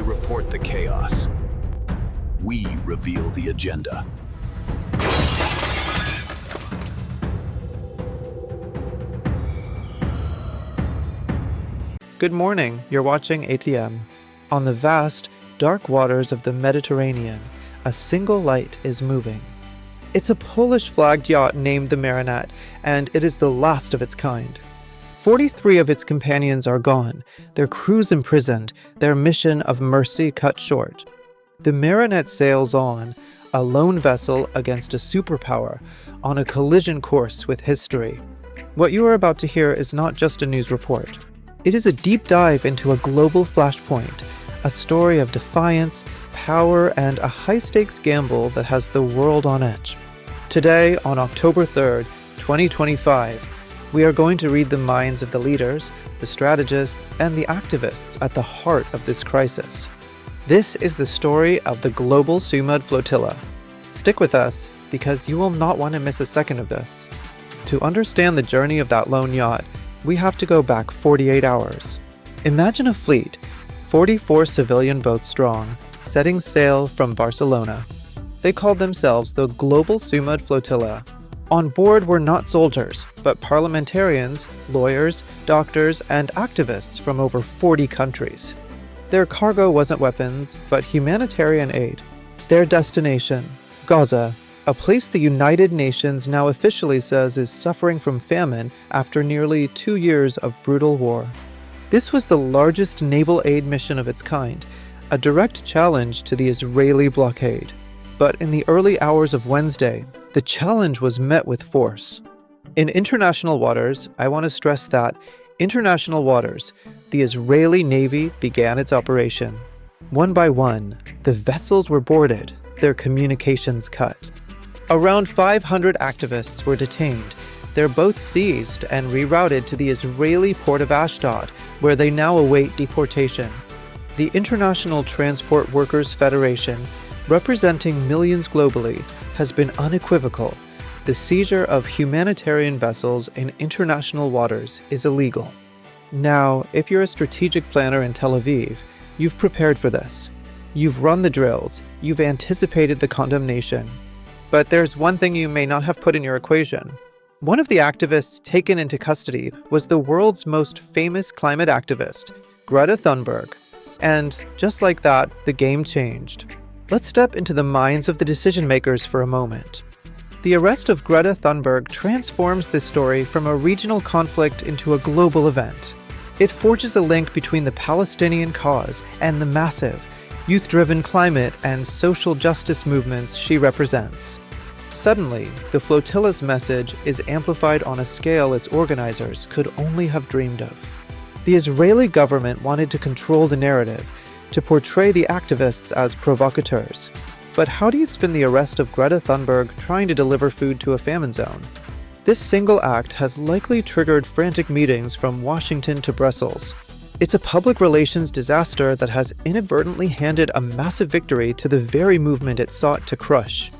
report the chaos. We reveal the agenda. Good morning, you're watching ATM. On the vast, dark waters of the Mediterranean, a single light is moving. It's a Polish-flagged yacht named the Marinette, and it is the last of its kind. 43 of its companions are gone, their crews imprisoned, their mission of mercy cut short. The Marinette sails on, a lone vessel against a superpower, on a collision course with history. What you are about to hear is not just a news report. It is a deep dive into a global flashpoint, a story of defiance, power, and a high-stakes gamble that has the world on edge. Today, on October 3rd, 2025, we are going to read the minds of the leaders, the strategists, and the activists at the heart of this crisis. This is the story of the global Sumud Flotilla. Stick with us, because you will not want to miss a second of this. To understand the journey of that lone yacht, we have to go back 48 hours. Imagine a fleet, 44 civilian boats strong, setting sail from Barcelona. They called themselves the Global Sumud Flotilla. On board were not soldiers, but parliamentarians, lawyers, doctors, and activists from over 40 countries. Their cargo wasn't weapons, but humanitarian aid. Their destination, Gaza, a place the United Nations now officially says is suffering from famine after nearly 2 years of brutal war. This was the largest naval aid mission of its kind, a direct challenge to the Israeli blockade. But in the early hours of Wednesday, the challenge was met with force. In international waters, I want to stress that, international waters, the Israeli Navy began its operation. One by one, the vessels were boarded, their communications cut. Around 500 activists were detained, their boats seized and rerouted to the Israeli port of Ashdod, where they now await deportation. The International Transport Workers Federation, representing millions globally, has been unequivocal. The seizure of humanitarian vessels in international waters is illegal. Now, if you're a strategic planner in Tel Aviv, you've prepared for this. You've run the drills, you've anticipated the condemnation. But there's one thing you may not have put in your equation. One of the activists taken into custody was the world's most famous climate activist, Greta Thunberg. And just like that, the game changed. Let's step into the minds of the decision-makers for a moment. The arrest of Greta Thunberg transforms this story from a regional conflict into a global event. It forges a link between the Palestinian cause and the massive, youth-driven climate and social justice movements she represents. Suddenly, the flotilla's message is amplified on a scale its organizers could only have dreamed of. The Israeli government wanted to control the narrative, to portray the activists as provocateurs. But how do you spin the arrest of Greta Thunberg trying to deliver food to a famine zone? This single act has likely triggered frantic meetings from Washington to Brussels. It's a public relations disaster that has inadvertently handed a massive victory to the very movement it sought to crush.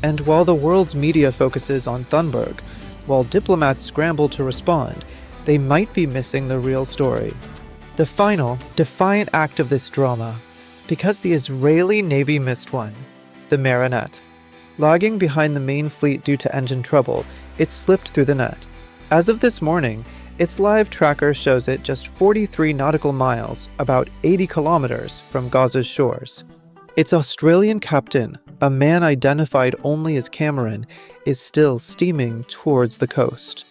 And while the world's media focuses on Thunberg, while diplomats scramble to respond, they might be missing the real story. The final, defiant act of this drama, because the Israeli Navy missed one, the Marinette. Lagging behind the main fleet due to engine trouble, it slipped through the net. As of this morning, its live tracker shows it just 43 nautical miles, about 80 kilometers, from Gaza's shores. Its Australian captain, a man identified only as Cameron, is still steaming towards the coast.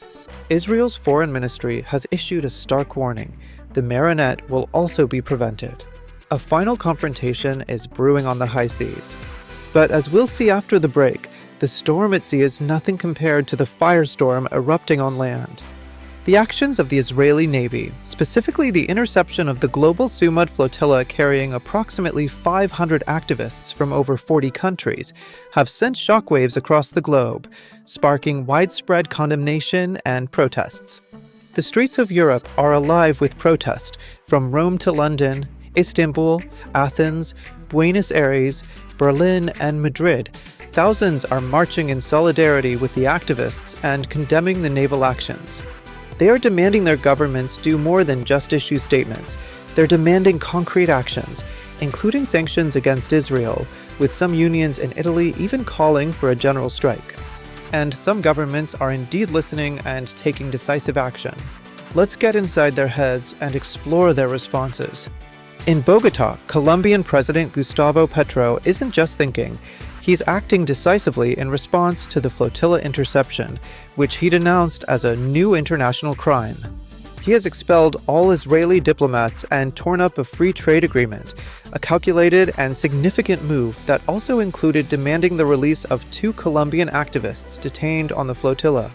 Israel's foreign ministry has issued a stark warning. The Marinette will also be prevented. A final confrontation is brewing on the high seas. But as we'll see after the break, the storm at sea is nothing compared to the firestorm erupting on land. The actions of the Israeli Navy, specifically the interception of the global Sumud Flotilla carrying approximately 500 activists from over 40 countries, have sent shockwaves across the globe, sparking widespread condemnation and protests. The streets of Europe are alive with protest, from Rome to London, Istanbul, Athens, Buenos Aires, Berlin, and Madrid. Thousands are marching in solidarity with the activists and condemning the naval actions. They are demanding their governments do more than just issue statements. They're demanding concrete actions, including sanctions against Israel, with some unions in Italy even calling for a general strike. And some governments are indeed listening and taking decisive action. Let's get inside their heads and explore their responses. In Bogota, Colombian President Gustavo Petro isn't just thinking, he's acting decisively in response to the flotilla interception, which he denounced as a new international crime. He has expelled all Israeli diplomats and torn up a free trade agreement, a calculated and significant move that also included demanding the release of 2 Colombian activists detained on the flotilla.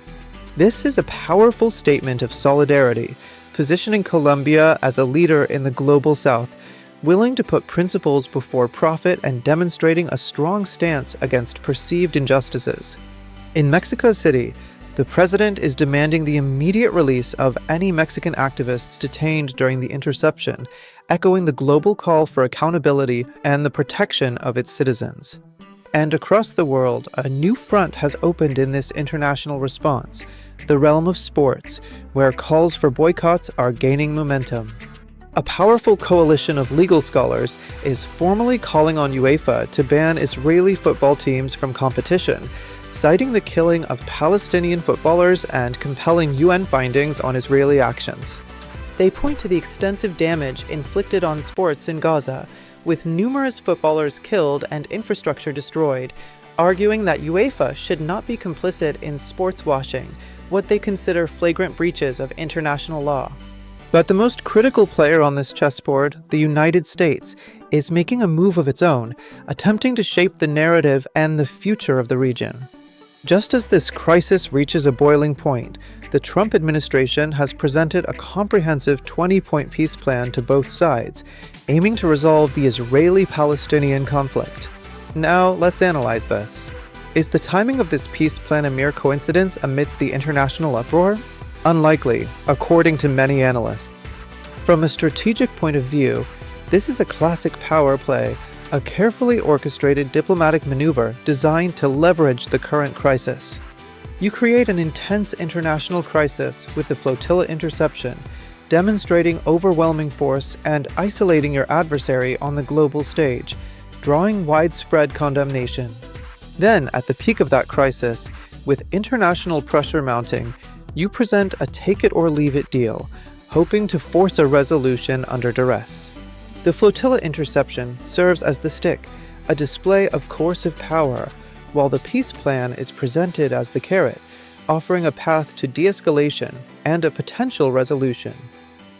This is a powerful statement of solidarity, positioning Colombia as a leader in the global south, willing to put principles before profit and demonstrating a strong stance against perceived injustices. In Mexico City, the president is demanding the immediate release of any Mexican activists detained during the interception, echoing the global call for accountability and the protection of its citizens. And across the world, a new front has opened in this international response, the realm of sports, where calls for boycotts are gaining momentum. A powerful coalition of legal scholars is formally calling on UEFA to ban Israeli football teams from competition, citing the killing of Palestinian footballers and compelling UN findings on Israeli actions. They point to the extensive damage inflicted on sports in Gaza, with numerous footballers killed and infrastructure destroyed, arguing that UEFA should not be complicit in sports washing, what they consider flagrant breaches of international law. But the most critical player on this chessboard, the United States, is making a move of its own, attempting to shape the narrative and the future of the region. Just as this crisis reaches a boiling point, the Trump administration has presented a comprehensive 20-point peace plan to both sides, aiming to resolve the Israeli-Palestinian conflict. Now, let's analyze this. Is the timing of this peace plan a mere coincidence amidst the international uproar? Unlikely, according to many analysts. From a strategic point of view, this is a classic power play, a carefully orchestrated diplomatic maneuver designed to leverage the current crisis. You create an intense international crisis with the flotilla interception, demonstrating overwhelming force and isolating your adversary on the global stage, drawing widespread condemnation. Then, at the peak of that crisis, with international pressure mounting, you present a take-it-or-leave-it deal, hoping to force a resolution under duress. The flotilla interception serves as the stick, a display of coercive power, while the peace plan is presented as the carrot, offering a path to de-escalation and a potential resolution.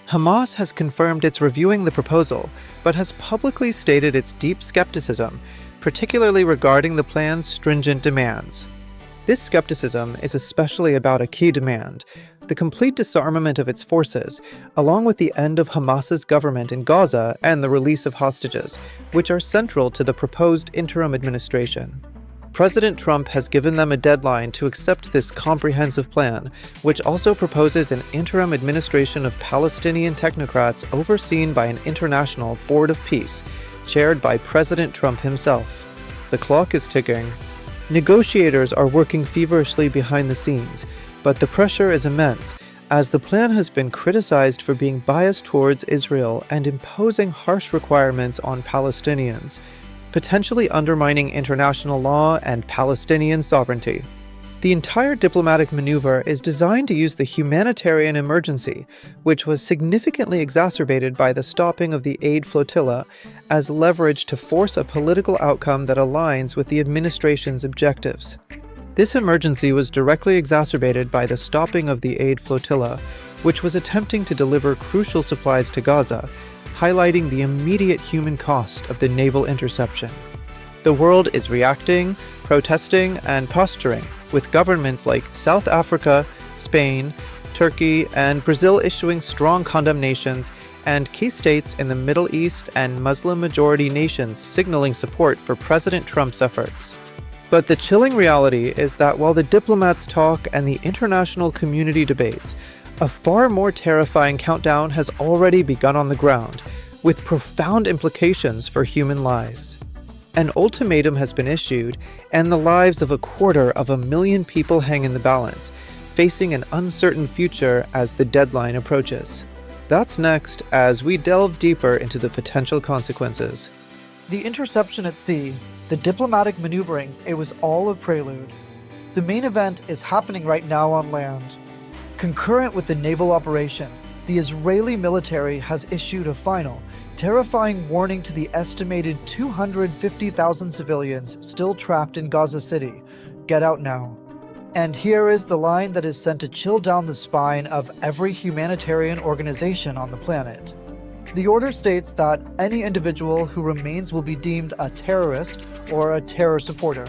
Hamas has confirmed it's reviewing the proposal, but has publicly stated its deep skepticism, particularly regarding the plan's stringent demands. This skepticism is especially about a key demand, the complete disarmament of its forces, along with the end of Hamas's government in Gaza and the release of hostages, which are central to the proposed interim administration. President Trump has given them a deadline to accept this comprehensive plan, which also proposes an interim administration of Palestinian technocrats overseen by an international board of peace, chaired by President Trump himself. The clock is ticking. Negotiators are working feverishly behind the scenes, but the pressure is immense, as the plan has been criticized for being biased towards Israel and imposing harsh requirements on Palestinians, potentially undermining international law and Palestinian sovereignty. The entire diplomatic maneuver is designed to use the humanitarian emergency, which was significantly exacerbated by the stopping of the aid flotilla, as leverage to force a political outcome that aligns with the administration's objectives. This emergency was directly exacerbated by the stopping of the aid flotilla, which was attempting to deliver crucial supplies to Gaza, highlighting the immediate human cost of the naval interception. The world is reacting, protesting, and posturing, with governments like South Africa, Spain, Turkey, and Brazil issuing strong condemnations, and key states in the Middle East and Muslim-majority nations signaling support for President Trump's efforts. But the chilling reality is that while the diplomats talk and the international community debates, a far more terrifying countdown has already begun on the ground, with profound implications for human lives. An ultimatum has been issued, and the lives of 250,000 people hang in the balance, facing an uncertain future as the deadline approaches. That's next as we delve deeper into the potential consequences. The interception at sea, the diplomatic maneuvering, it was all a prelude. The main event is happening right now on land. Concurrent with the naval operation, the Israeli military has issued a final, terrifying warning to the estimated 250,000 civilians still trapped in Gaza City. Get out now. And here is the line that is sent to chill down the spine of every humanitarian organization on the planet. The order states that any individual who remains will be deemed a terrorist or a terror supporter.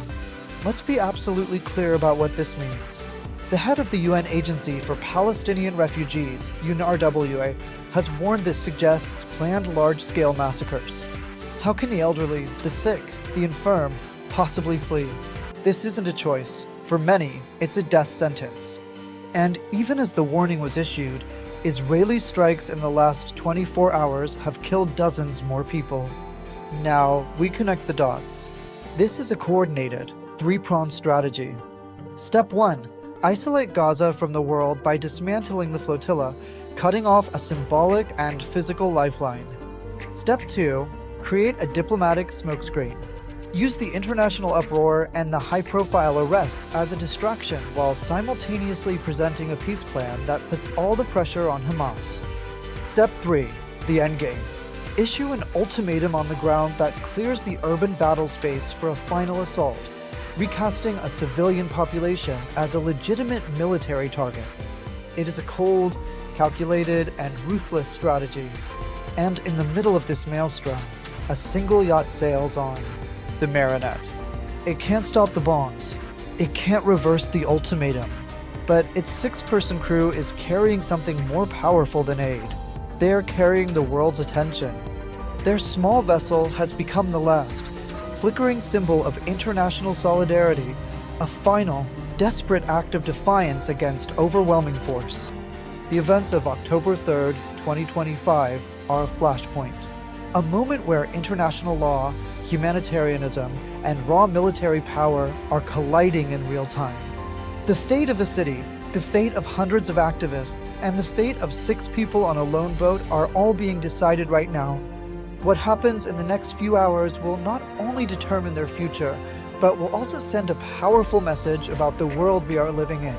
Let's be absolutely clear about what this means. The head of the UN Agency for Palestinian Refugees, UNRWA, has warned this suggests planned large-scale massacres. How can the elderly, the sick, the infirm possibly flee? This isn't a choice. For many, it's a death sentence. And even as the warning was issued, Israeli strikes in the last 24 hours have killed dozens more people. Now, we connect the dots. This is a coordinated, three-pronged strategy. Step 1. Isolate Gaza from the world by dismantling the flotilla, cutting off a symbolic and physical lifeline. Step 2. Create a diplomatic smokescreen. Use the international uproar and the high-profile arrests as a distraction while simultaneously presenting a peace plan that puts all the pressure on Hamas. Step 3. The endgame. Issue an ultimatum on the ground that clears the urban battle space for a final assault, recasting a civilian population as a legitimate military target. It is a cold, calculated, and ruthless strategy. And in the middle of this maelstrom, a single yacht sails on. The Marinette. It can't stop the bombs. It can't reverse the ultimatum. But its 6-person crew is carrying something more powerful than aid. They are carrying the world's attention. Their small vessel has become the last, flickering symbol of international solidarity, a final, desperate act of defiance against overwhelming force. The events of October 3rd, 2025 are a flashpoint. A moment where international law, humanitarianism, and raw military power are colliding in real time. The fate of a city, the fate of hundreds of activists, and the fate of 6 people on a lone boat are all being decided right now. What happens in the next few hours will not only determine their future, but will also send a powerful message about the world we are living in.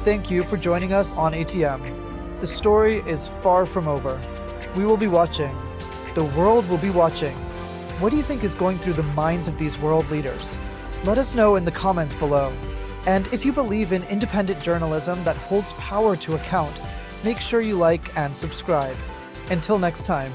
Thank you for joining us on ATM. The story is far from over. We will be watching. The world will be watching. What do you think is going through the minds of these world leaders? Let us know in the comments below. And if you believe in independent journalism that holds power to account, make sure you like and subscribe. Until next time.